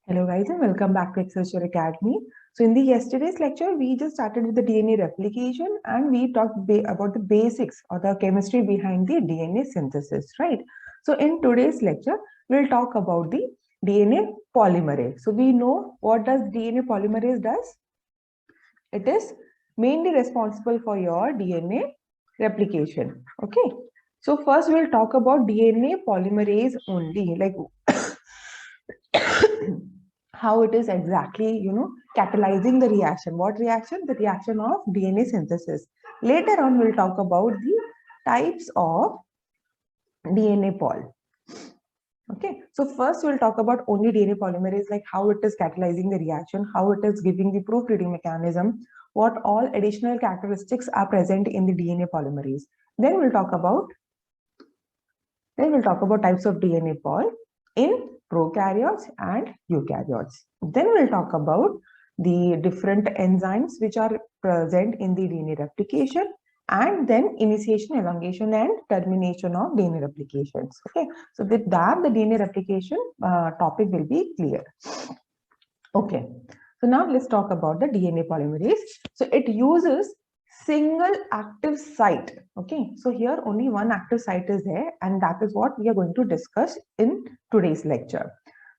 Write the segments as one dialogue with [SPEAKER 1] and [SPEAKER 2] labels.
[SPEAKER 1] Hello guys and welcome back to Excelsior Academy. So in the yesterday's lecture, we just started with the DNA replication and we talked about the basics or the chemistry behind the DNA synthesis, right? So in today's lecture, we'll talk about the DNA polymerase. So we know what does DNA polymerase does? It is mainly responsible for your DNA replication. Okay. So first we'll talk about DNA polymerase only, like how it is exactly, catalyzing the reaction. What reaction? The reaction of DNA synthesis. Later on, we'll talk about the types of DNA pol. Okay, so first we'll talk about only DNA polymerase, like how it is catalyzing the reaction, how it is giving the proofreading mechanism, what all additional characteristics are present in the DNA polymerase. Then we'll talk about types of DNA pol in prokaryotes and eukaryotes. Then we'll talk about the different enzymes which are present in the DNA replication, and then initiation, elongation, and termination of DNA replications. Okay, so with that, the DNA replication topic will be clear. Okay, so now let's talk about the DNA polymerase. So it uses single active site. Okay, so here only one active site is there, and that is what we are going to discuss in today's lecture.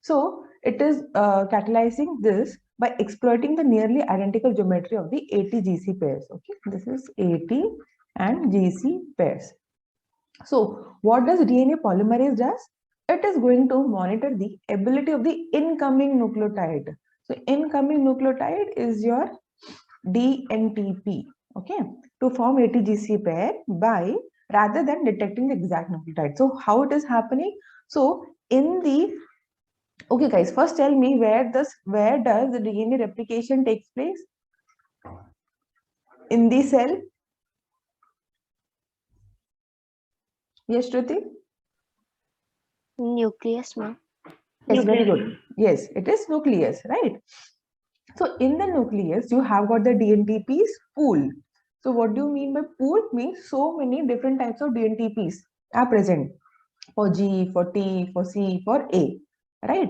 [SPEAKER 1] So it is catalyzing this by exploiting the nearly identical geometry of the AT-GC pairs. Okay, this is AT and GC pairs. So what does DNA polymerase does? It is going to monitor the ability of the incoming nucleotide. So incoming nucleotide is your DNTP, okay, to form ATGC pair by rather than detecting the exact nucleotide. So how it is happening? So in the okay guys, first tell me where does the DNA replication takes place? In the cell? Yes, Shruti?
[SPEAKER 2] Nucleus, ma'am.
[SPEAKER 1] Yes, very good. Yes, it is nucleus, right? So in the nucleus, you have got the DNTPs pool. So what do you mean by pool? Means so many different types of DNTPs are present for G, for T, for C, for A, right?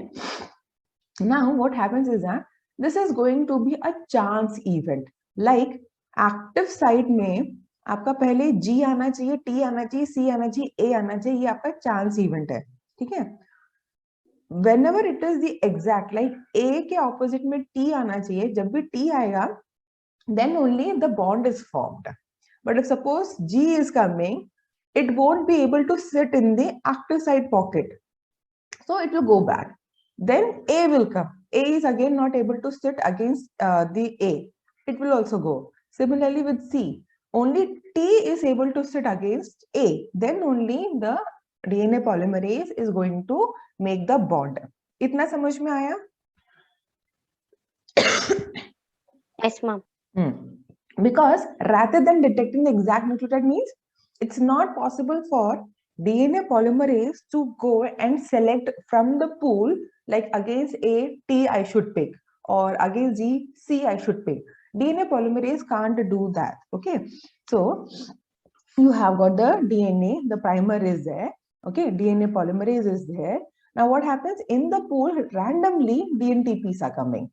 [SPEAKER 1] Now what happens is that this is going to be a chance event. Like active site में आपका पहले G आना चाहिए, T आना चाहिए, C आना चाहिए, A आना चाहिए, ये आपका chance event है, ठीक है? Whenever it is the exact, like A के opposite में T आना चाहिए, जब भी T आएगा, then only the bond is formed. But if suppose G is coming, it won't be able to sit in the active site pocket. So it will go back. Then A will come. A is again not able to sit against the A. It will also go. Similarly with C, only T is able to sit against A. Then only the DNA polymerase is going to make the bond. इतना समझ में आया?
[SPEAKER 2] Yes, ma'am.
[SPEAKER 1] Because rather than detecting the exact nucleotide means it's not possible for DNA polymerase to go and select from the pool, like against A, T I should pick, or against G, C I should pick. DNA polymerase can't do that. Okay, so you have got the DNA, the primer is there. Okay, DNA polymerase is there. Now what happens in the pool? Randomly DNTPs are coming.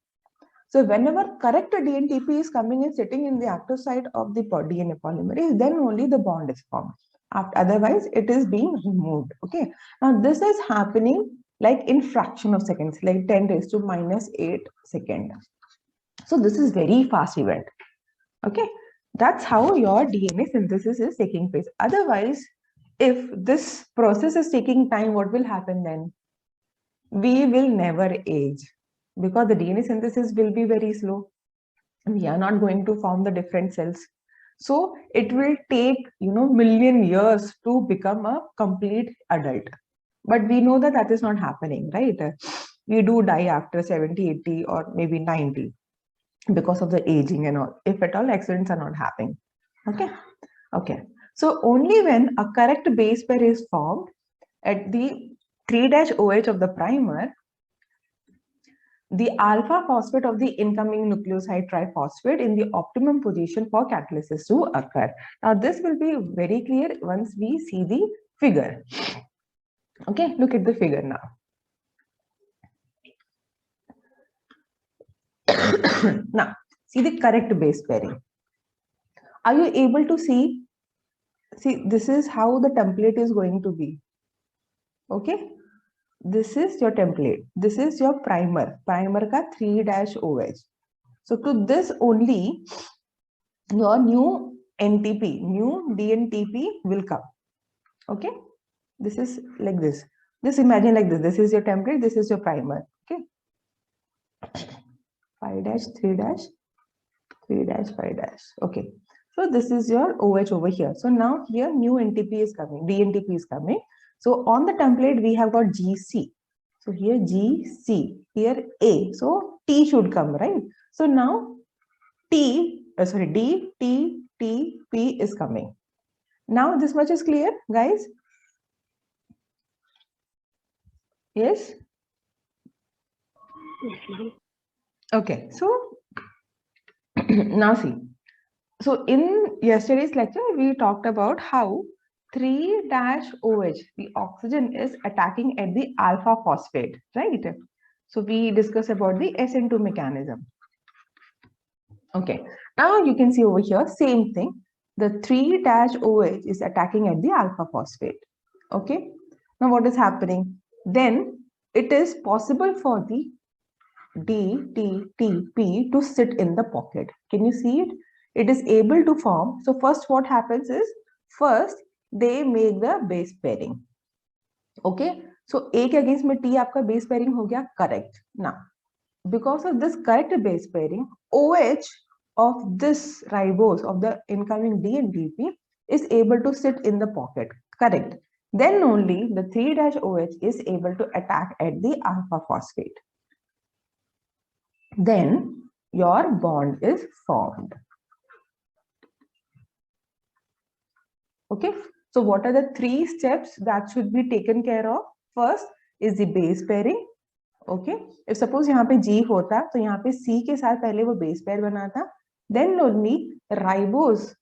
[SPEAKER 1] So whenever correct DNTP is coming and sitting in the active site of the DNA polymerase, then only the bond is formed. Otherwise, it is being removed. Okay. Now this is happening like in fraction of seconds, like 10 raised to minus 8 seconds. So this is very fast event. Okay. That's how your DNA synthesis is taking place. Otherwise, if this process is taking time, what will happen then? We will never age, because the DNA synthesis will be very slow. We are not going to form the different cells. So it will take, million years to become a complete adult. But we know that is not happening, right? We do die after 70, 80, or maybe 90 because of the aging and all, if at all accidents are not happening. Okay. Okay. So only when a correct base pair is formed at the 3-OH of the primer, the alpha phosphate of the incoming nucleoside triphosphate in the optimum position for catalysis to occur. Now this will be very clear once we see the figure. Okay, look at the figure now. Now, see the correct base pairing. Are you able to see? See, this is how the template is going to be. Okay. This is your template. This is your primer. Primer ka 3-OH. So to this only your new NTP, new DNTP will come. Okay. This is like this. Just imagine like this. This is your template. This is your primer. Okay. 5-, 3-, 3-, 5-. Okay. So this is your OH over here. So now here new NTP is coming. DNTP is coming. So on the template we have got GC. So here GC, here A. So T should come, right? So now D, T, P is coming. Now this much is clear, guys? Yes? Okay, so now see. So in yesterday's lecture, we talked about how 3-OH, the oxygen is attacking at the alpha phosphate, right? So we discussed about the SN2 mechanism. Okay, now you can see over here, same thing. The 3-OH is attacking at the alpha phosphate. Okay, now what is happening? Then it is possible for the DTTP to sit in the pocket. Can you see it? It is able to form. So first what happens is, first they make the base pairing. Okay, so A के against में T आपका base pairing हो गया, correct. Now, because of this correct base pairing, OH of this ribose of the incoming DNTP is able to sit in the pocket, correct. Then only the 3-OH is able to attack at the alpha phosphate. Then your bond is formed. Okay, so what are the 3 steps that should be taken care of? First is the base pairing. Okay, if suppose यहाँ पे G होता तो यहाँ पे C के साथ पहले वो base pair बनाता, then only ribose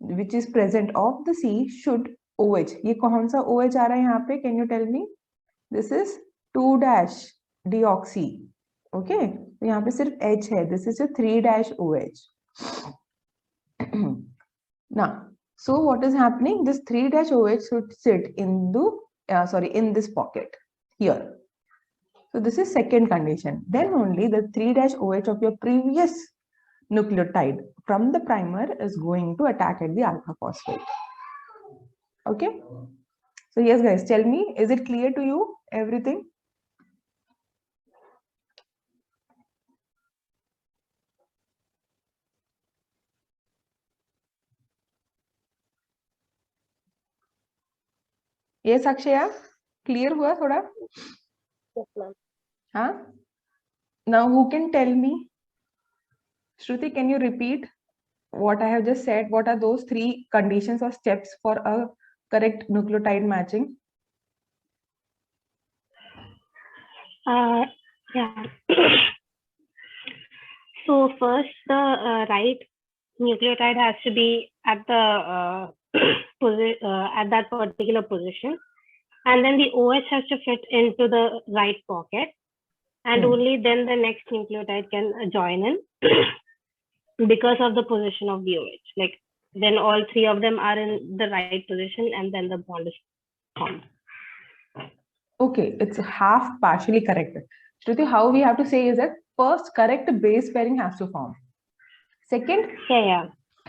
[SPEAKER 1] which is present of the C should OH. ये कौन सा OH आ रहा है यहाँ पे? Can you tell me? This is 2-deoxy. Okay, तो यहाँ पे सिर्फ H है. This is a 3-OH. Now, so what is happening? This 3-OH should sit in the in this pocket here. So this is second condition. Then only the 3-OH of your previous nucleotide from the primer is going to attack at the alpha phosphate. Okay. So yes, guys, tell me, is it clear to you everything? Yes, Akshaya, clear हुआ थोड़ा?
[SPEAKER 2] Yes, ma'am.
[SPEAKER 1] Huh? Now who can tell me? Shruti, can you repeat what I have just said? What are those 3 conditions or steps for a correct nucleotide matching?
[SPEAKER 2] Yeah. So first, the right nucleotide has to be at the at that particular position, and then the OH has to fit into the right pocket, and only then the next nucleotide can join in because of the position of the OH. Like then all 3 of them are in the right position, and then the bond is formed.
[SPEAKER 1] Okay, it's half partially correct. Shruti, how we have to say is that first correct base pairing has to form. Second,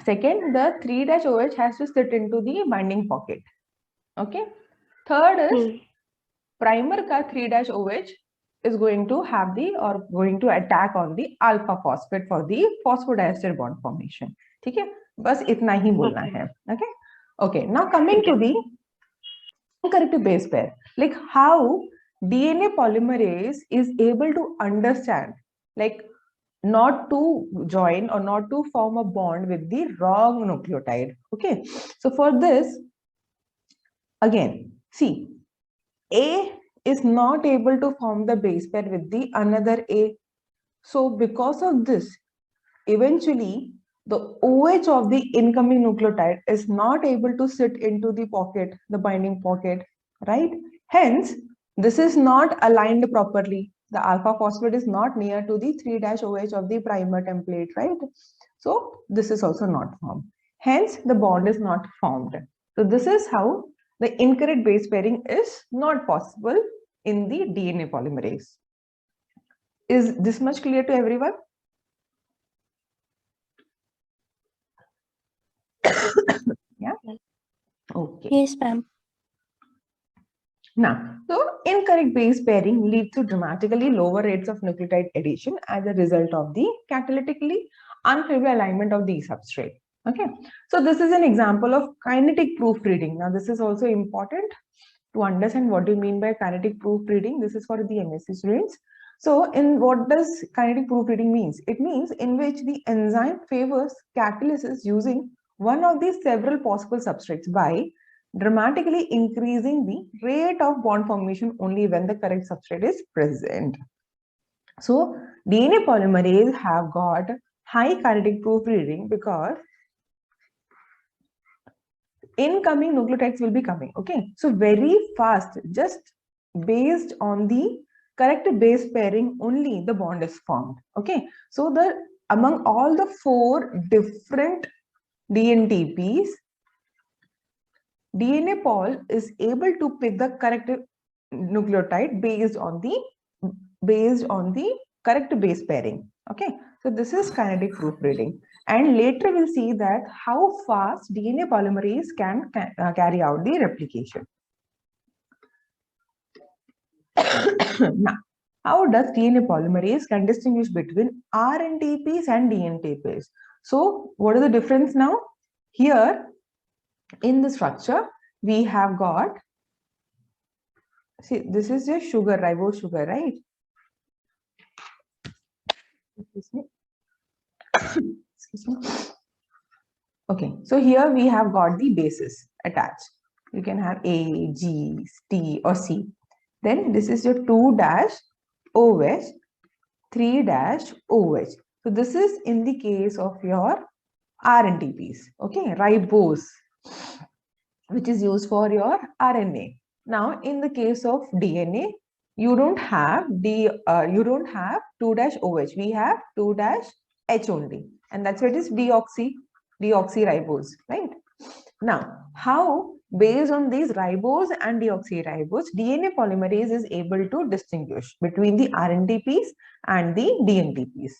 [SPEAKER 1] second, the 3-OH has to sit into the binding pocket. Okay. Third is primer ka 3-OH is going to have going to attack on the alpha phosphate for the phosphodiester bond formation. ठीक है, बस इतना ही बोलना है. Okay. Okay. Now coming to the correct base pair, like how DNA polymerase is able to understand, like not to join or not to form a bond with the wrong nucleotide. Okay, so for this, again, see, A is not able to form the base pair with the another A. So because of this, eventually the OH of the incoming nucleotide is not able to sit into the pocket, the binding pocket, right? Hence, this is not aligned properly. The alpha phosphate is not near to the 3-OH of the primer template, right? So this is also not formed. Hence, the bond is not formed. So this is how the incorrect base pairing is not possible in the DNA polymerase. Is this much clear to everyone? Yeah. Okay.
[SPEAKER 3] Yes, ma'am.
[SPEAKER 1] Now, so incorrect base pairing leads to dramatically lower rates of nucleotide addition as a result of the catalytically unfavorable alignment of the substrate. Okay, so this is an example of kinetic proofreading. Now, this is also important to understand what do you mean by kinetic proofreading. This is for the MSc students. So, in what does kinetic proofreading means? It means in which the enzyme favors catalysis using one of the several possible substrates by dramatically increasing the rate of bond formation only when the correct substrate is present. So DNA polymerase have got high kinetic proofreading because incoming nucleotides will be coming. Okay, so very fast, just based on the correct base pairing only the bond is formed. Okay, so the among all the 4 different DNTPs, DNA pol is able to pick the correct nucleotide based on the correct base pairing. Okay, so this is kinetic proofreading, and later we'll see that how fast DNA polymerase can carry out the replication. Now, how does DNA polymerase can distinguish between RNTPs and DNTPs? So, what is the difference now? Here, in the structure, we have got, see, this is your sugar, ribose sugar, right? Excuse me. Excuse me. Okay, so here we have got the bases attached. You can have A, G, T, or C. Then this is your 2-OH, 3-OH. So this is in the case of your RNTPs, okay, ribose, which is used for your RNA. Now, in the case of DNA, you don't have 2-OH. We have 2-H only, and that's why it is deoxyribose, right? Now, how based on these ribose and deoxyribose, DNA polymerase is able to distinguish between the RNTPs and the DNTPs.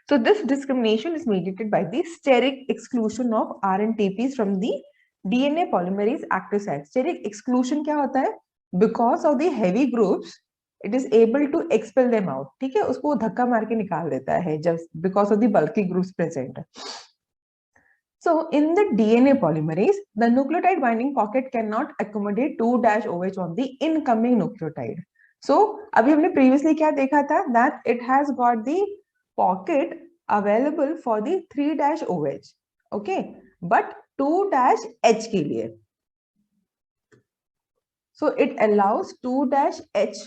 [SPEAKER 1] So this discrimination is mediated by the steric exclusion of RNTPs from the DNA polymerase active site. Steric exclusion क्या होता है? Because of the heavy groups, it is able to expel them out. ठीक है, उसको धक्का मार के निकाल देता है just because of the bulky groups present. So in the DNA polymerase, the nucleotide binding pocket cannot accommodate 2-OH on the incoming nucleotide. So अभी हमने previously क्या देखा था? That it has got the pocket available for the 3-OH, okay, but 2-H के लिए. So it allows 2-H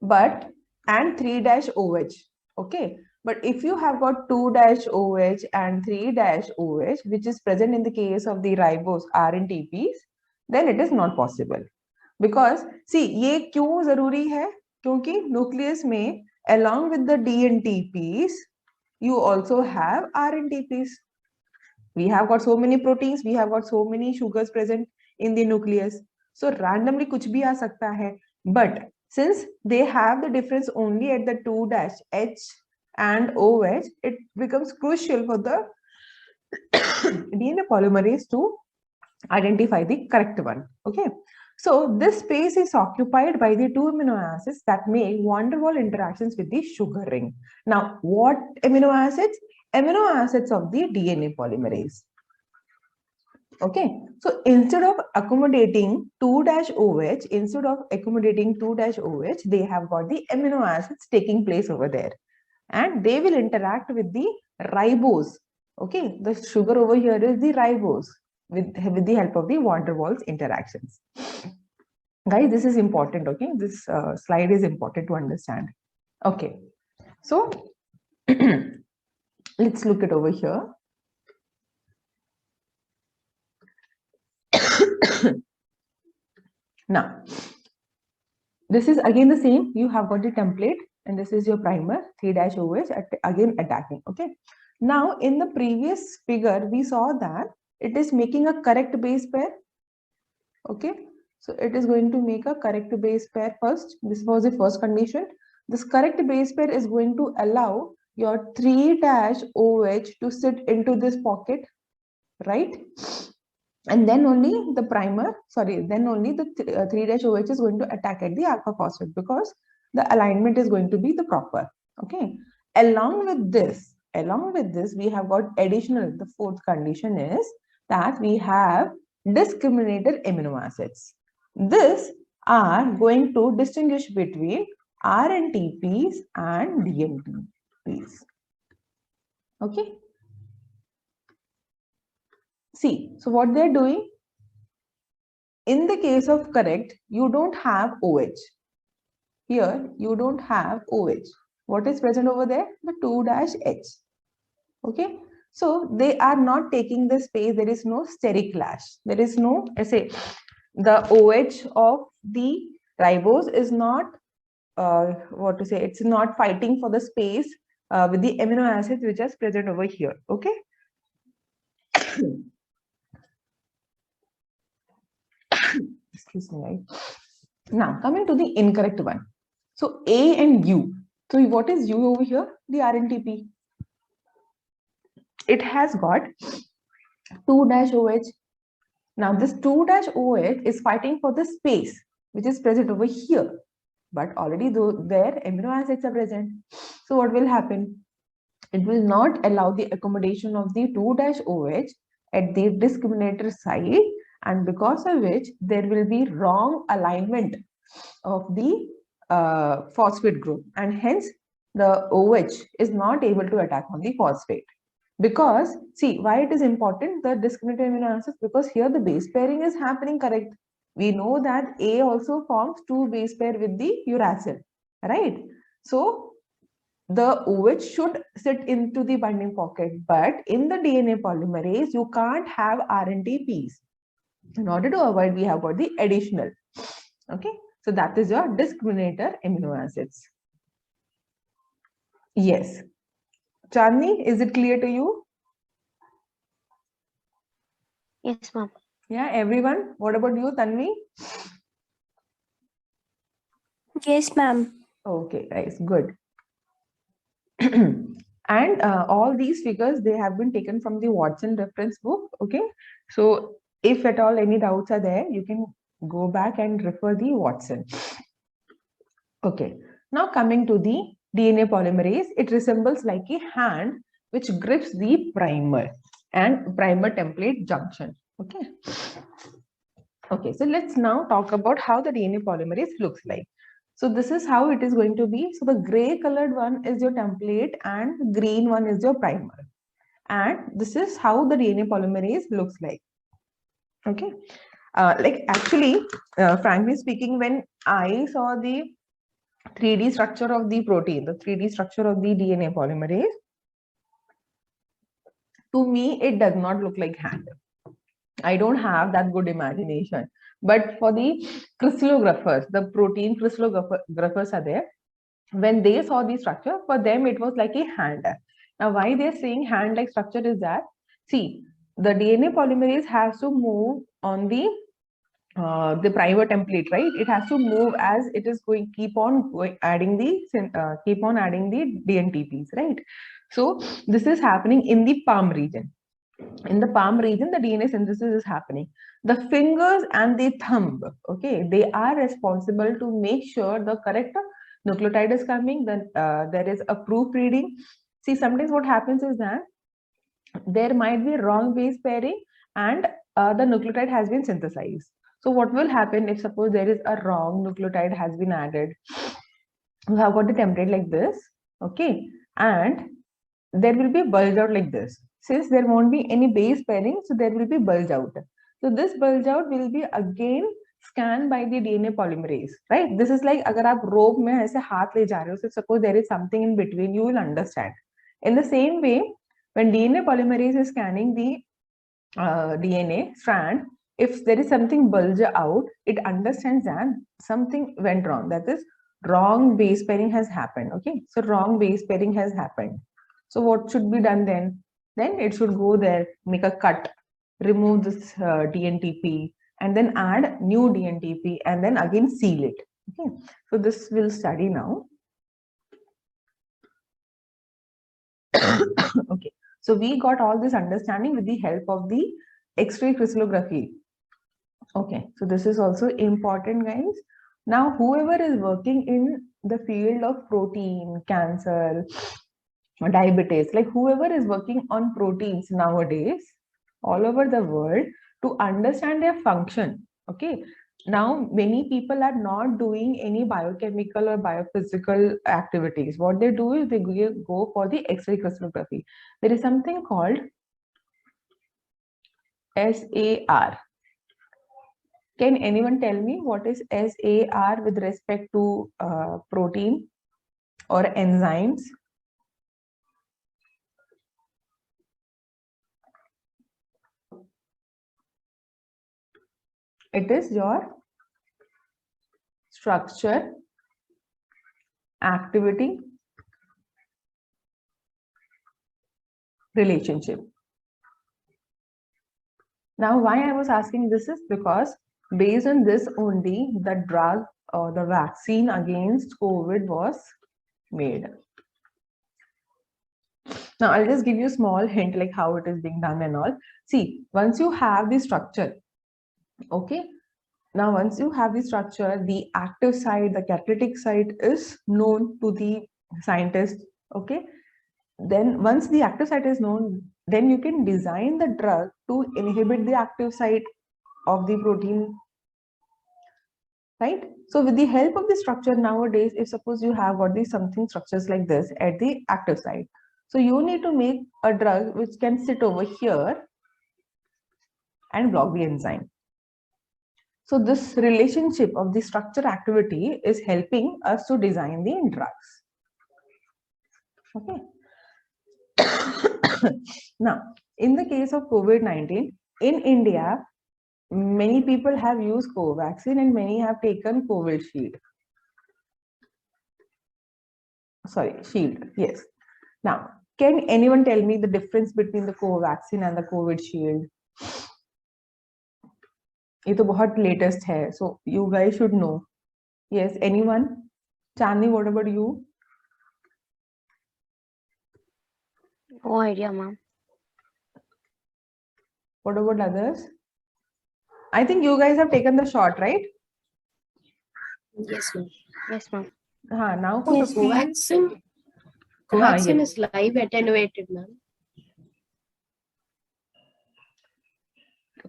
[SPEAKER 1] but and 3-OH, okay. But if you have got 2-OH and 3-OH, which is present in the case of the ribose RNTPs, then it is not possible. Because see, ये क्यों जरूरी है? क्योंकि nucleus में along with the DNTPs, you also have RNTPs. We have got so many proteins, we have got so many sugars present in the nucleus. So randomly कुछ भी आ सकता है. But since they have the difference only at the 2-H and OH, it becomes crucial for the DNA polymerase to identify the correct one. Okay. So this space is occupied by the 2 amino acids that make van der Waals interactions with the sugar ring. Now, what amino acids? Amino acids of the DNA polymerase. Okay, so instead of accommodating 2-OH, they have got the amino acids taking place over there, and they will interact with the ribose. Okay, the sugar over here is the ribose with the help of the van der Waals interactions. Guys, this is important. Okay, this slide is important to understand. Okay, so let's look it over here. Now, This is again the same. You have got the template, and this is your primer, 3-OH, again attacking. Okay. Now, in the previous figure, we saw that it is making a correct base pair. Okay. So it is going to make a correct base pair first. This was the first condition. This correct base pair is going to allow your 3-OH to sit into this pocket, right? And then only the primer, then only the 3-OH is going to attack at the alpha phosphate, because the alignment is going to be the proper. Okay. Along with this, we have got additional, the fourth condition is that we have discriminator amino acids. This are going to distinguish between RNTPs and DNTPs. Okay. See, so what they're doing, in the case of correct, you don't have OH. Here, you don't have OH. What is present over there? The 2-H. Okay. So they are not taking the space. There is no steric clash. There is no, I say, the OH of the ribose is not, it's not fighting for the space with the amino acids which are present over here. Okay. Excuse me, right? Now, coming to the incorrect one. So, A and U. So, what is U over here? The RNTP. It has got 2-OH. Now, this 2-OH is fighting for the space which is present over here. But already their amino acids are present. So, what will happen? It will not allow the accommodation of the 2-OH at the discriminator side, and because of which there will be wrong alignment of the phosphate group, and hence the OH is not able to attack on the phosphate. Because see why it is important, the discriminator amino acids, because here the base pairing is happening correct. We know that A also forms 2 base pair with the uracil, right? So the OH should sit into the binding pocket, but in the DNA polymerase, you can't have RNTPs. In order to avoid, we have got the additional. Okay, so that is your discriminator amino acids. Yes. Chandni, is it clear to you?
[SPEAKER 2] Yes, ma'am.
[SPEAKER 1] Yeah, everyone. What about you, Tanvi?
[SPEAKER 3] Yes, ma'am.
[SPEAKER 1] Okay, nice, good. And all these figures, they have been taken from the Watson reference book. Okay, so if at all any doubts are there, you can go back and refer the Watson. Okay, now coming to the DNA polymerase, it resembles like a hand which grips the primer and primer template junction. Okay. Okay, so let's now talk about how the DNA polymerase looks like. So this is how it is going to be. So the gray colored one is your template and the green one is your primer. And this is how the DNA polymerase looks like. Okay. Like actually, frankly speaking, when I saw the 3D structure of the protein, the 3D structure of the DNA polymerase, to me, it does not look like hand. I don't have that good imagination. But for the crystallographers, the protein crystallographers are there. When they saw the structure, for them it was like a hand. Now, why they're saying hand-like structure is that, see, the DNA polymerase has to move on the primer template, right? It has to move as it is going, keep on adding the DNTPs, right? So this is happening in the palm region. In the palm region, the DNA synthesis is happening. The fingers and the thumb, okay, they are responsible to make sure the correct nucleotide is coming, then there is a proofreading. See, sometimes what happens is that there might be wrong base pairing and the nucleotide has been synthesized. So what will happen if suppose there is a wrong nucleotide has been added? You have got the template like this, okay, and there will be bulge out like this. Since there won't be any base pairing, so there will be bulge out. So this bulge out will be again scanned by the DNA polymerase, right? This is like agar aap rope mein aise haath le ja rahe ho, so suppose there is something in between, you will understand. In the same way, when DNA polymerase is scanning the DNA strand, if there is something bulge out, it understands that something went wrong. That is, wrong base pairing has happened. Okay, so wrong base pairing has happened. So what should be done then? Then it should go there, make a cut, remove this DNTP, and then add new DNTP, and then again seal it. Okay, so this we'll study now. Okay, so we got all this understanding with the help of the X-ray crystallography. Okay, so this is also important, guys. Now, whoever is working in the field of protein, cancer, diabetes, like whoever is working on proteins nowadays, all over the world, to understand their function. Okay, now many people are not doing any biochemical or biophysical activities. What they do is they go for the X-ray crystallography. There is something called SAR. Can anyone tell me what is SAR with respect to protein or enzymes? It is your structure, activity, relationship. Now, why I was asking this is because based on this only the drug or the vaccine against COVID was made. Now, I'll just give you a small hint like how it is being done and all. See, once you have the structure, okay, now once you have the structure, the active site, the catalytic site is known to the scientist, okay. Then once the active site is known, then you can design the drug to inhibit the active site of the protein, right? So with the help of the structure nowadays, if suppose you have got these something structures like this at the active site, so you need to make a drug which can sit over here and block the enzyme. So this relationship of the structure activity is helping us to design the drugs. Okay. Now, in the case of COVID-19, in India, many people have used Covaxin and many have taken Covishield. Sorry, Shield, yes. Now, can anyone tell me the difference between the Covaxin and the Covishield? ये तो बहुत latest है, so you guys should know. Yes, anyone? Chandni, what about you?
[SPEAKER 3] No idea, ma'am.
[SPEAKER 1] What about others? I think you guys have taken the shot, right?
[SPEAKER 3] Yes, ma'am. Yes, ma'am.
[SPEAKER 1] Now for
[SPEAKER 3] Yes,
[SPEAKER 1] the
[SPEAKER 4] Covaxin
[SPEAKER 1] yes.
[SPEAKER 4] is live attenuated, ma'am.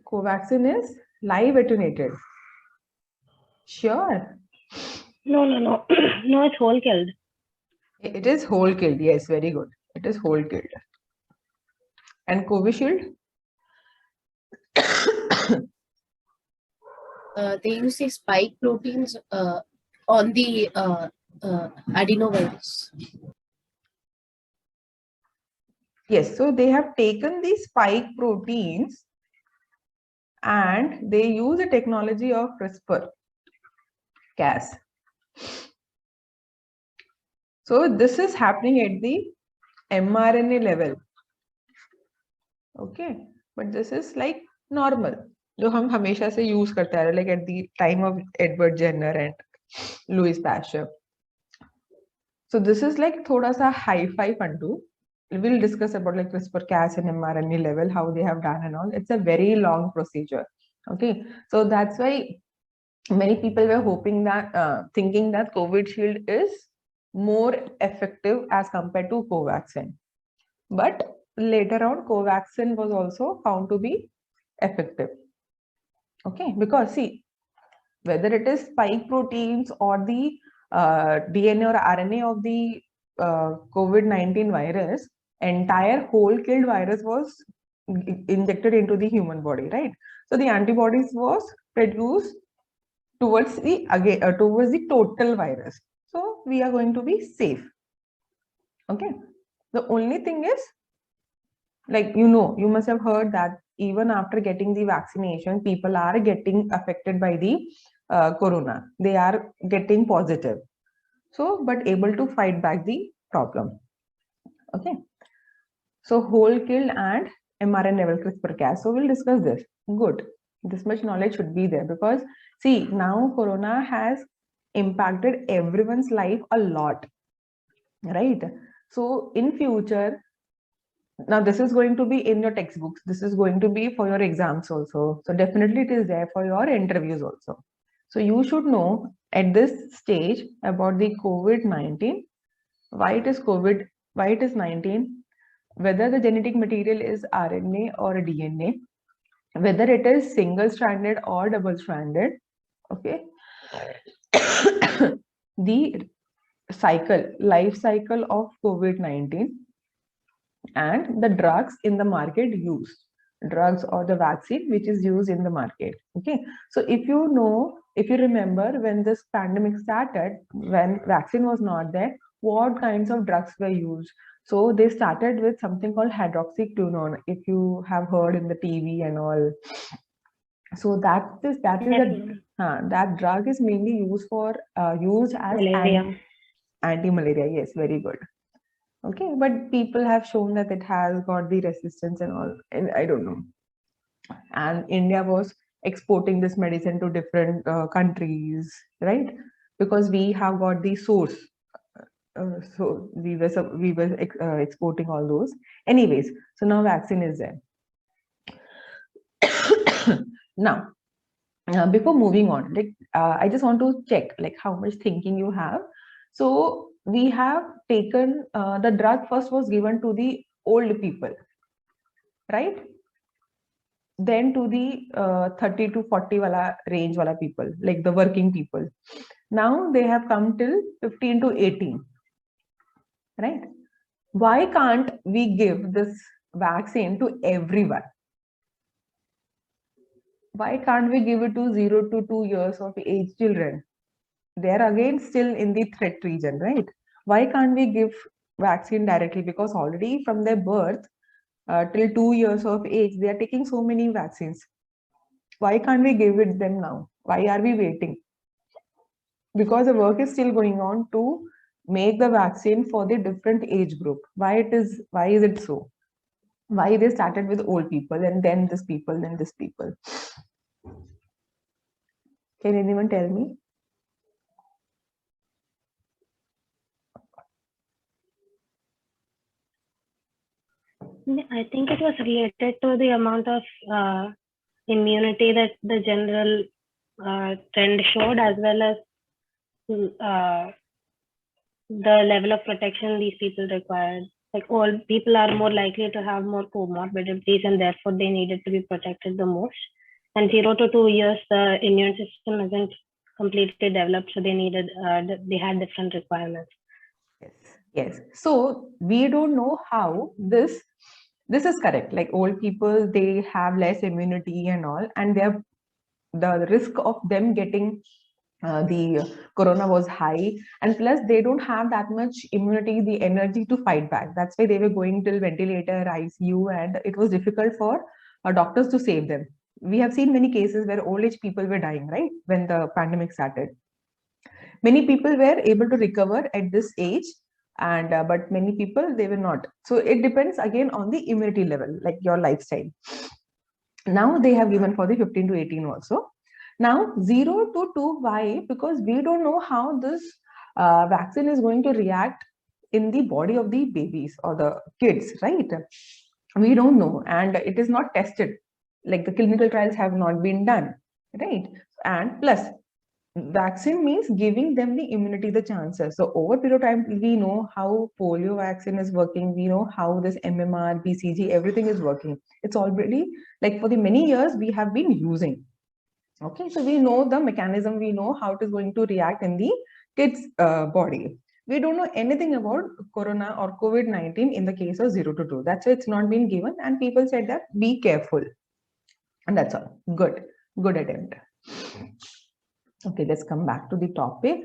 [SPEAKER 1] Covaxin is live attenuated. Sure.
[SPEAKER 2] No, no. No, it's whole killed.
[SPEAKER 1] It is whole killed. Yes, very good. It is whole killed. And Covishield?
[SPEAKER 4] They use the spike proteins on the adenovirus.
[SPEAKER 1] Yes, so they have taken the spike proteins and they use the technology of CRISPR-Cas. So this is happening at the mRNA level. Okay, but this is like normal, जो हम हमेशा से use करते आ रहे, like at the time of Edward Jenner and Louis Pasteur. So this is like thoda sa hi-fi fun. We'll discuss about like CRISPR-Cas and mRNA level, how they have done and all. It's a very long procedure. Okay, so that's why many people were hoping that, thinking that Covishield is more effective as compared to Covaxin. But later on, Covaxin was also found to be effective. Okay, because see, whether it is spike proteins or the DNA or RNA of the COVID-19 virus, entire whole killed virus was injected into the human body, right? So the antibodies was produced towards the total virus. So we are going to be safe. Okay. The only thing is, like, you must have heard that even after getting the vaccination, people are getting affected by the corona. They are getting positive. So, but able to fight back the problem. Okay. So, whole kill and mRNA level CRISPR-Cas. So, we'll discuss this. Good. This much knowledge should be there because see, now corona has impacted everyone's life a lot, right? So, in future, now this is going to be in your textbooks. This is going to be for your exams also. So, definitely it is there for your interviews also. So, you should know at this stage about the COVID-19, why it is COVID, why it is 19, whether the genetic material is RNA or DNA, whether it is single-stranded or double-stranded, okay? The life cycle of COVID-19 and the drugs in the market used, drugs or the vaccine which is used in the market, okay? So if you remember when this pandemic started, when vaccine was not there, what kinds of drugs were used? So they started with something called hydroxyquinone, if you have heard in the TV and all. So that drug is mainly used as
[SPEAKER 2] Malaria.
[SPEAKER 1] anti-malaria. Yes, very good. Okay, but people have shown that it has got the resistance and all, and I don't know. And India was exporting this medicine to different countries, right? Because we have got the source. So we were exporting all those. Anyways, so now vaccine is there. Now, before moving on, I just want to check how much thinking you have. So we have taken the drug first was given to the old people, right? Then to the 30 to 40 wala range wala people, like the working people. Now they have come till 15 to 18, right? Why can't we give this vaccine to everyone? Why can't we give it to 0 to 2 years of age children? They're again still in the threat region, right? Why can't we give vaccine directly? Because already from their birth till 2 years of age, they are taking so many vaccines. Why can't we give it them now? Why are we waiting? Because the work is still going on to make the vaccine for the different age group. Why is it so? Why they started with old people and then this people, then this people? Can anyone tell me?
[SPEAKER 2] I think it was related to the amount of immunity that the general trend showed, as well as the level of protection these people required. Like old people are more likely to have more comorbidities, and therefore they needed to be protected the most. And 0 to 2 years, the immune system isn't completely developed, so they had different requirements.
[SPEAKER 1] Yes. So we don't know how this is correct. Like old people, they have less immunity and all, and the risk of them getting the corona was high, and plus they don't have that much immunity, the energy to fight back. That's why they were going till ventilator, ICU, and it was difficult for doctors to save them. We have seen many cases where old age people were dying, right, when the pandemic started. Many people were able to recover at this age, and but many people, they were not. So it depends again on the immunity level, like your lifestyle. Now they have given for the 15 to 18 also. Now 0 to 2, why? Because we don't know how this vaccine is going to react in the body of the babies or the kids, right? We don't know, and it is not tested. Like the clinical trials have not been done, right? And plus, vaccine means giving them the immunity, the chances. So over period of time, we know how polio vaccine is working. We know how this MMR, BCG, everything is working. It's already like for the many years we have been using. Okay, so we know the mechanism. We know how it is going to react in the kids' body. We don't know anything about corona or COVID-19 in the case of 0 to 2. That's why it's not been given. And people said that be careful. And that's all. Good attempt. Okay, let's come back to the topic.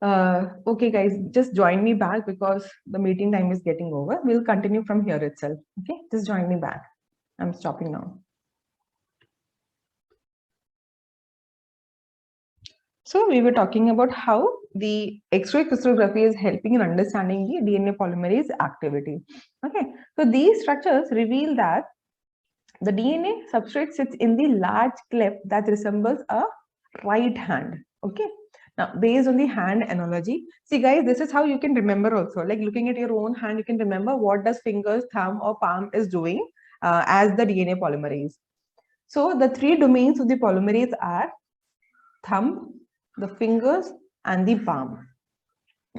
[SPEAKER 1] Okay, guys, just join me back because the meeting time is getting over. We'll continue from here itself. Okay, just join me back. I'm stopping now. So we were talking about how the X-ray crystallography is helping in understanding the DNA polymerase activity. Okay, so these structures reveal that the DNA substrate sits in the large cleft that resembles a right hand. Okay, now based on the hand analogy, see guys, this is how you can remember also. Like looking at your own hand, you can remember what does fingers, thumb, or palm is doing as the DNA polymerase. So the three domains of the polymerase are thumb, the fingers, and the palm.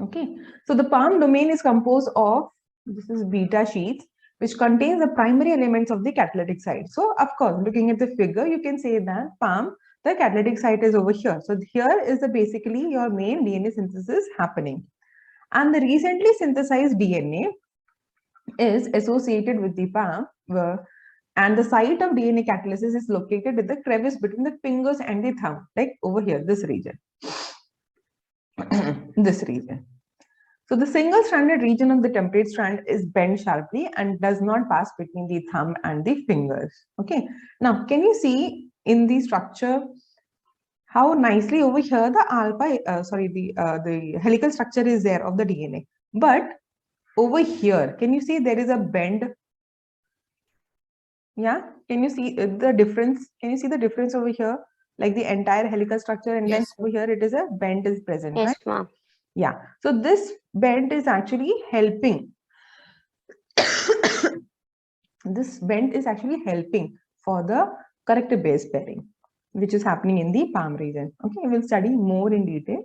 [SPEAKER 1] Okay, so the palm domain is composed of, this is beta sheets, which contains the primary elements of the catalytic site. So of course, looking at the figure, you can say that palm, the catalytic site is over here. So here is the basically your main DNA synthesis happening. And the recently synthesized DNA is associated with the palm, and the site of DNA catalysis is located at the crevice between the fingers and the thumb, like over here, this region. This region. So the single-stranded region of the template strand is bent sharply and does not pass between the thumb and the fingers. Okay. Now, can you see in the structure how nicely over here the the helical structure is there of the DNA, but over here, can you see there is a bend? Yeah, can you see the difference? Can you see the difference over here? Like the entire helical structure, and then
[SPEAKER 4] Yes.
[SPEAKER 1] over here it is a bend is present,
[SPEAKER 3] Yes,
[SPEAKER 1] right?
[SPEAKER 3] ma'am.
[SPEAKER 1] Yeah, so this bend is actually helping. This bend is actually helping for the corrective base pairing, which is happening in the palm region. Okay, we'll study more in detail.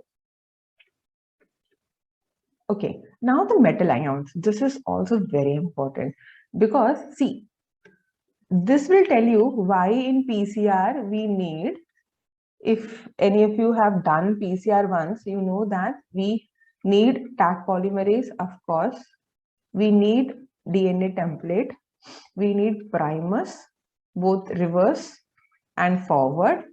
[SPEAKER 1] Okay, now the metal ions. This is also very important because see, this will tell you why in PCR we need, if any of you have done PCR once, you know that we need Taq polymerase, of course. We need DNA template. We need primers, both reverse and forward.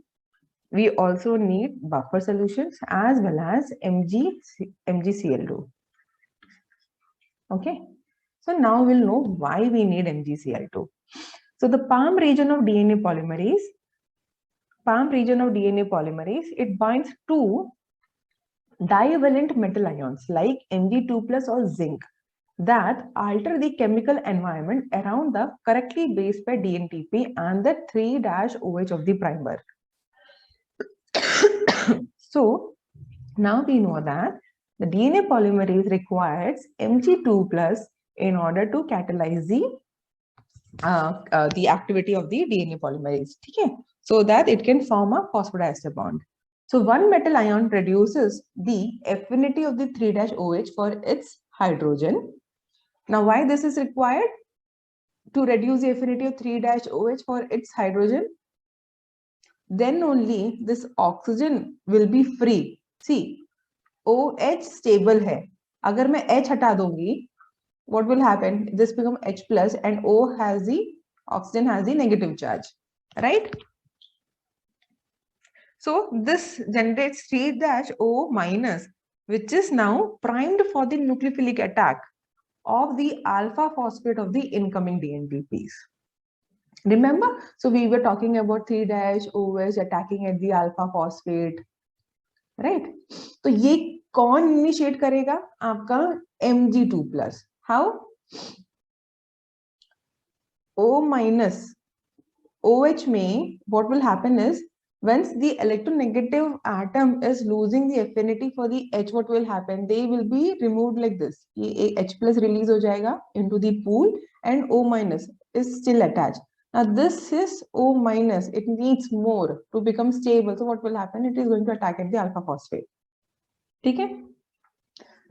[SPEAKER 1] We also need buffer solutions as well as MgCl2. Okay. So now we'll know why we need MgCl2. So the palm region of DNA polymerase, it binds to divalent metal ions like Mg2+ or zinc that alter the chemical environment around the correctly base pair DNTP and the 3-OH of the primer. So now we know that the DNA polymerase requires Mg2+ in order to catalyze the activity of the DNA polymerase. Okay? So that it can form a phosphodiester bond. So one metal ion reduces the affinity of the 3-OH for its hydrogen. Now, why this is required? To reduce the affinity of 3-OH for its hydrogen. Then only this oxygen will be free. See, OH stable है. अगर मैं H हटा दूंगी, what will happen? This become H plus and O has the, oxygen has the negative charge, right? So this generates 3-O minus, which is now primed for the nucleophilic attack of the alpha phosphate of the incoming DNTPs. Remember? So we were talking about 3-OH attacking at the alpha phosphate, right? तो ये कौन initiate करेगा? आपका Mg2+. How? O minus OH में what will happen is, once the electronegative atom is losing the affinity for the H, what will happen? They will be removed like this. ये H plus release हो जाएगा into the pool and O minus is still attached. Now this is O minus. It needs more to become stable. So what will happen? It is going to attack at the alpha phosphate. ठीक है?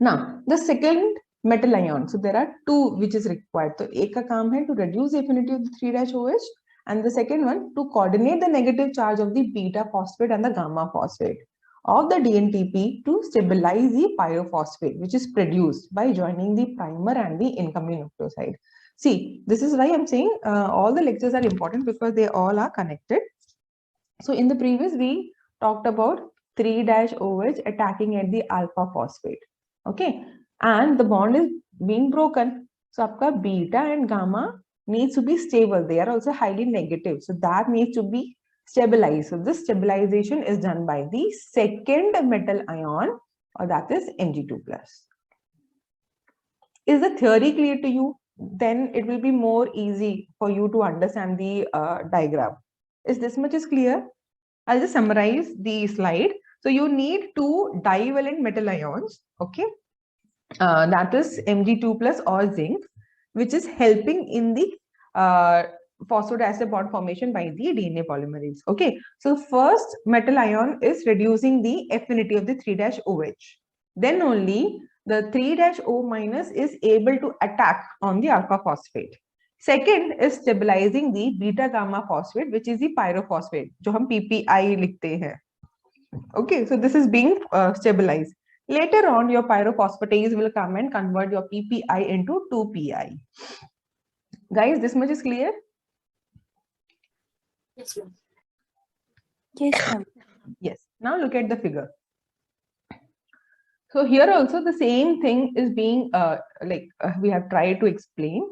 [SPEAKER 1] Now the second metal ion. So there are two which is required. So एक का काम है to reduce the affinity of the 3-OH. And the second one, to coordinate the negative charge of the beta phosphate and the gamma phosphate of the DNTP to stabilize the pyrophosphate, which is produced by joining the primer and the incoming nucleoside. See, this is why I'm saying all the lectures are important because they all are connected. So in the previous, we talked about 3-OH attacking at the alpha phosphate. Okay. And the bond is being broken. So aapka beta and gamma needs to be stable. They are also highly negative. So that needs to be stabilize. So this stabilization is done by the second metal ion, or that is Mg2 plus. Is the theory clear to you? Then it will be more easy for you to understand the diagram. Is this much is clear? I'll just summarize the slide. So you need two divalent metal ions, okay? That is Mg2 plus or zinc, which is helping in the phosphodiester bond formation by the DNA polymerase. Okay, so first metal ion is reducing the affinity of the 3-OH. Then only the 3-O minus is able to attack on the alpha phosphate. Second is stabilizing the beta gamma phosphate, which is the pyrophosphate, जो हम PPI लिखते हैं. Okay, so this is being stabilized. Later on, your pyrophosphatase will come and convert your PPI into 2PI. Guys, this much is clear?
[SPEAKER 4] Yes, ma'am.
[SPEAKER 3] Yes, ma'am.
[SPEAKER 1] Yes. Now look at the figure. So here also the same thing is being we have tried to explain.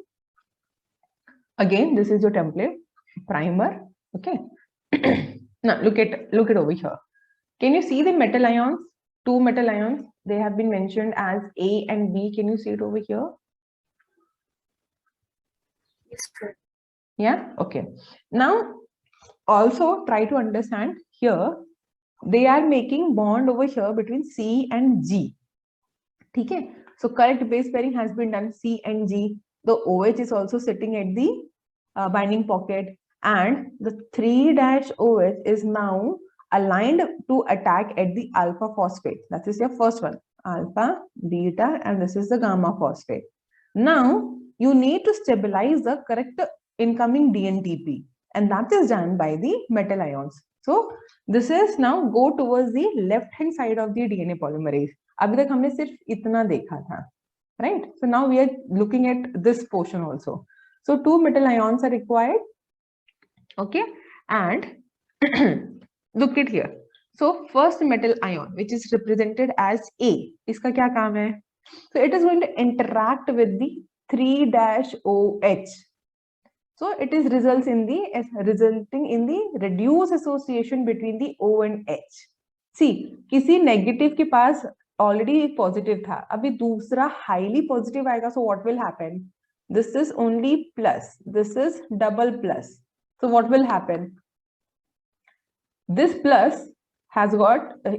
[SPEAKER 1] Again, this is your template primer. Okay. Now look at over here. Can you see the metal ions? Two metal ions. They have been mentioned as A and B. Can you see it over here?
[SPEAKER 4] Yes, sir.
[SPEAKER 1] Yeah. Okay. Now also try to understand here. They are making bond over here between C and G. Okay. So correct base pairing has been done, C and G. The OH is also sitting at the binding pocket, and the 3-OH is now aligned to attack at the alpha phosphate. That is your first one, alpha, beta, and this is the gamma phosphate. Now you need to stabilize the correct incoming DNTP, and that is done by the metal ions. So this is now go towards the left hand side of the DNA polymerase. अभी तक हमने सिर्फ इतना देखा था, right? So now we are looking at this portion also. So two metal ions are required, okay? And look at here. So first metal ion, which is represented as A, इसका क्या काम है? So it is going to interact with the 3-OH. So it is resulting in the reduced association between the O and H. See, किसी negative के पास already एक positive था, अभी दूसरा highly positive आएगा, so what will happen? This is only plus, this is double plus. So what will happen? This plus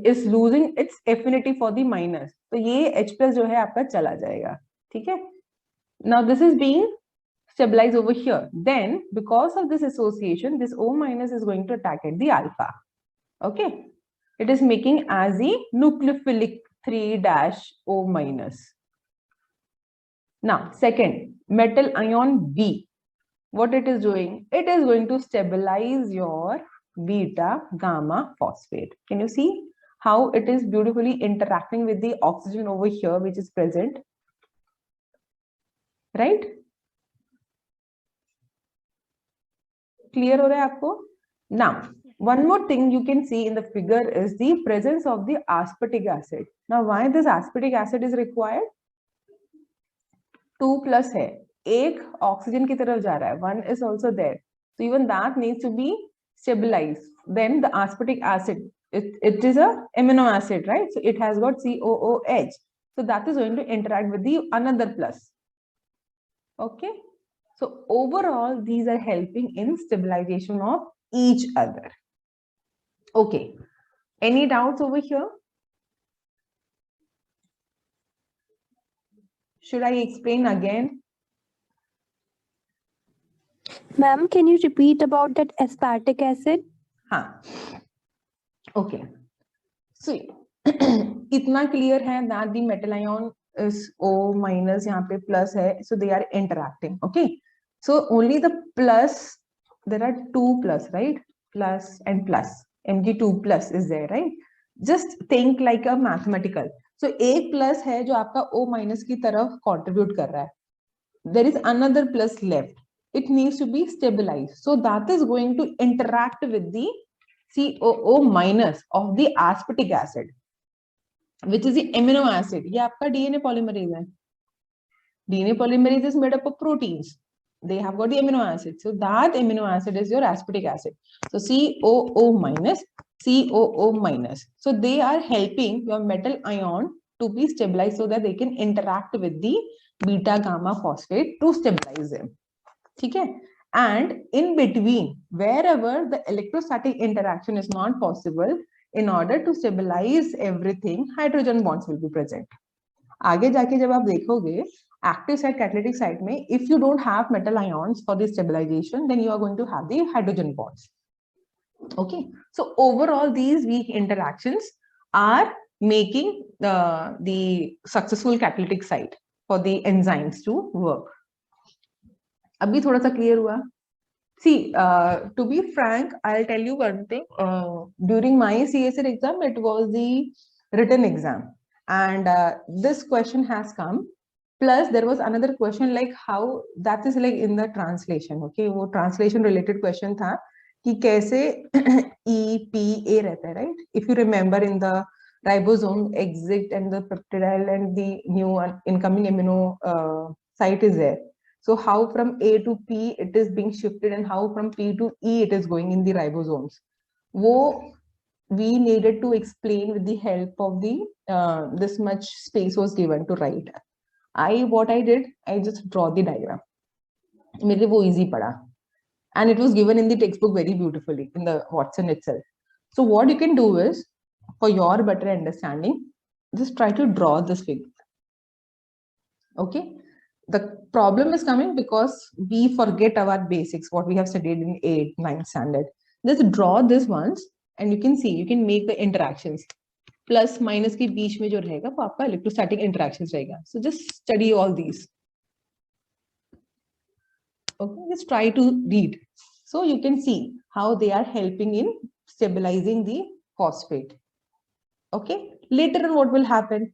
[SPEAKER 1] is losing its affinity for the minus. तो ये H plus जो है आपका चला जाएगा, ठीक है? Now this is being stabilized over here. Then because of this association, this O minus is going to attack at the alpha. Okay, it is making as a nucleophilic 3-O minus. Now second, metal ion B, what it is doing? It is going to stabilize your beta gamma phosphate. Can you see how it is beautifully interacting with the oxygen over here, which is present, right? Clear हो रहा है आपको? Now, one more thing you can see in the figure is the presence of the aspartic acid. Now, why this aspartic acid is required? 2 plus है, एक oxygen की तरफ जा रहा है, 1 is also there. So even that needs to be stabilized. Then the aspartic acid, it is a amino acid, right? So it has got COOH. So that is going to interact with the another plus. Okay. So overall, these are helping in stabilization of each other. Okay. Any doubts over here? Should I explain again?
[SPEAKER 5] Ma'am, can you repeat about that aspartic acid?
[SPEAKER 1] हाँ. Okay. So इतना clear है that the metal ion is O minus, यहाँ पे plus है, so they are interacting. Okay. So only the plus, there are two plus, right? Plus and plus. Mg2 plus is there, right? Just think like a mathematical. So एक plus है जो आपका O minus की तरफ contribute कर रहा है. There is another plus left. It needs to be stabilized. So that is going to interact with the COO minus of the aspartic acid, which is the amino acid. ये आपका DNA polymerase है. DNA polymerase is made up of proteins. they have got the amino acid. So that amino acid is your aspartic acid. So COO minus, COO minus. So they are helping your metal ion to be stabilized so that they can interact with the beta gamma phosphate to stabilize them. Okay? And in between, wherever the electrostatic interaction is not possible, in order to stabilize everything, hydrogen bonds will be present. आगे जाके जब आप देखोगे active site catalytic site में, if you don't have metal ions for the stabilization, then you are going to have the hydrogen bonds. Okay, so overall these weak interactions are making the successful catalytic site for the enzymes to work. अभी थोड़ा सा clear हुआ? See, to be frank, I'll tell you one thing. During my CSR exam, it was the written exam. And this question has come. Plus, there was another question like how, that is like in the translation. Okay, वो translation related question था कि कैसे EPA रहता है, right? If you remember in the ribosome exit and the peptidyl and the new incoming amino site is there. So how from A to P it is being shifted and how from P to E it is going in the ribosomes. वो we needed to explain with the help of the this much space was given to write. What I did, I just draw the diagram. मेरे वो easy पड़ा. And it was given in the textbook very beautifully in the Watson itself. So what you can do is, for your better understanding, just try to draw this figure. Okay. The problem is coming because we forget our basics, what we have studied in 8th, 9th standard. Just draw this once and you can see, you can make the interactions. Plus minus के बीच में जो रहेगा वो आपका electrostatic interactions रहेगा. So just study all these. Okay, just try to read. So you can see how they are helping in stabilizing the phosphate. Okay, later on what will happen?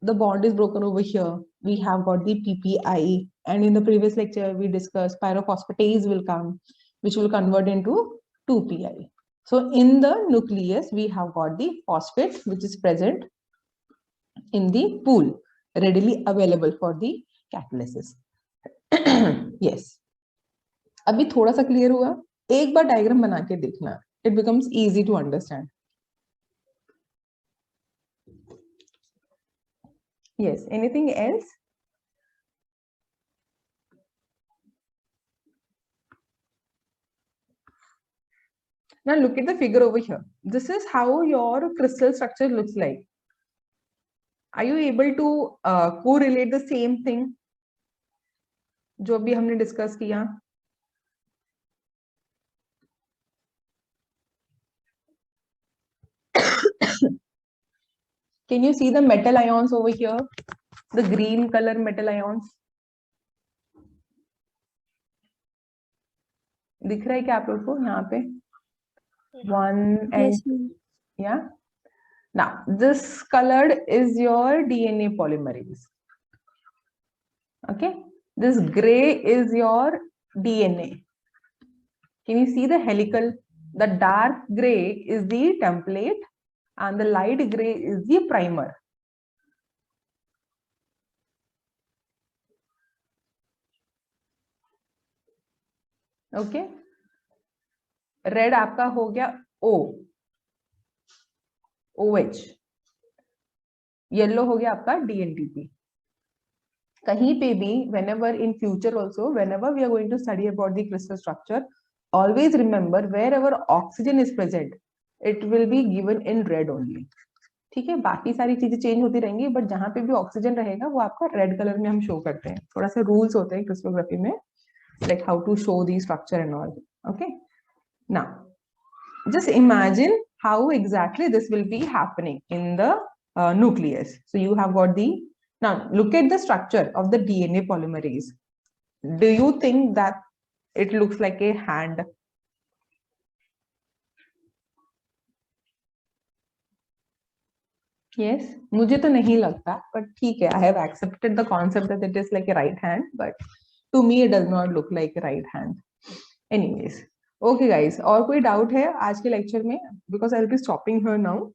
[SPEAKER 1] The bond is broken over here. We have got the PPI, and in the previous lecture we discussed pyrophosphatase will come, which will convert into 2PI. So in the nucleus we have got the phosphate which is present in the pool, readily available for the catalysis. Yes. अभी थोड़ा सा clear हुआ? एक बार diagram बना के देखना. It becomes easy to understand. Yes. Anything else? Now look at the figure over here. This is how your crystal structure looks like. Are you able to correlate the same thing जो अभी हमने discuss किया? Can you see the metal ions over here? The green color metal ions. दिख रहा है क्या आप लोग को यहाँ पे? One and
[SPEAKER 5] Yes, ma'am.
[SPEAKER 1] yeah. Now this colored is your DNA polymerase. Okay. This gray is your DNA. Can you see the helical? The dark gray is the template and the light gray is the primer. Okay. Red आपका हो गया O, OH. Yellow हो गया आपका DNTP. कहीं पे भी, whenever in future also, whenever we are going to study about the crystal structure, always remember wherever oxygen is present, it will be given in red only. ठीक है, बाकी सारी चीजें चेंज होती रहेंगी, बट जहां पे भी ऑक्सीजन रहेगा वो आपका रेड कलर में हम शो करते हैं. थोड़ा सा रूल्स होते हैं क्रिस्टलोग्राफी में, like how to show the structure and all. Okay. Now, just imagine how exactly this will be happening in the nucleus. So you have got the, now look at the structure of the DNA polymerase. Do you think that it looks like a hand? Yes, मुझे तो नहीं लगता, but ठीक है, I have accepted the concept that it is like a right hand, but to me it does not look like a right hand. Anyways, okay guys, और कोई doubt है आज के lecture में? Because I'll be stopping here now.